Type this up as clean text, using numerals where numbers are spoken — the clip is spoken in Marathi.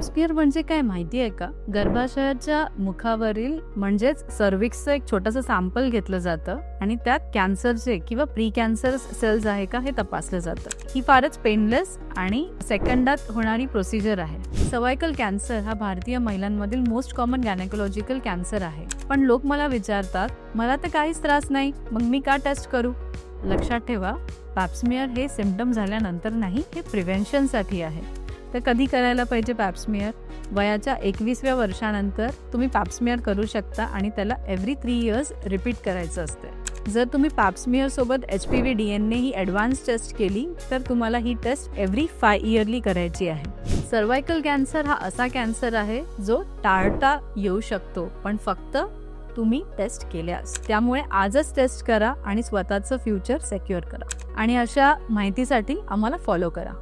पॅप्समियर म्हणजे काय माहिती आहे का? गर्भाशयाच्या मुखावरील म्हणजेच सर्व्हिक्सचं एक छोटंसं सॅम्पल घेतलं जातं आणि त्यात कॅन्सरचे किंवा प्री कॅन्सर सेल्स आहे का हे तपासलं जातं. ही फारच पेनलेस आणि सेकंदात होणारी प्रोसिजर आहे. सर्व्हायकल कॅन्सर हा भारतीय महिलांमधील मोस्ट कॉमन गायनेकोलॉजिकल कॅन्सर आहे. पण लोक मला विचारतात, मला तर काहीच त्रास नाही, मग मी का टेस्ट करू? लक्षात ठेवा, पॅप्समियर हे सिम्पटम झाल्यानंतर नाही, हे प्रिव्हेन्शनसाठी आहे. तर कधी करायला पाहिजे पॅप्समियर? वयाच्या 21व्या वर्षानंतर तुम्ही पॅप्समियर करू शकता आणि त्याला एव्हरी 3 इयर्स रिपीट करायचं असते. जर तुम्ही पॅप्समियर सोबत HPV DNA ही ॲडव्हान्स टेस्ट केली तर तुम्हाला ही टेस्ट एव्हरी 5 इयरली करायची आहे. सर्व्हायकल कॅन्सर हा असा कॅन्सर आहे जो टाळता येऊ शकतो, पण फक्त तुम्ही टेस्ट केल्यास. त्यामुळे आजच टेस्ट करा आणि स्वतःचं फ्युचर सिक्युअर करा. आणि अशा माहितीसाठी आम्हाला फॉलो करा.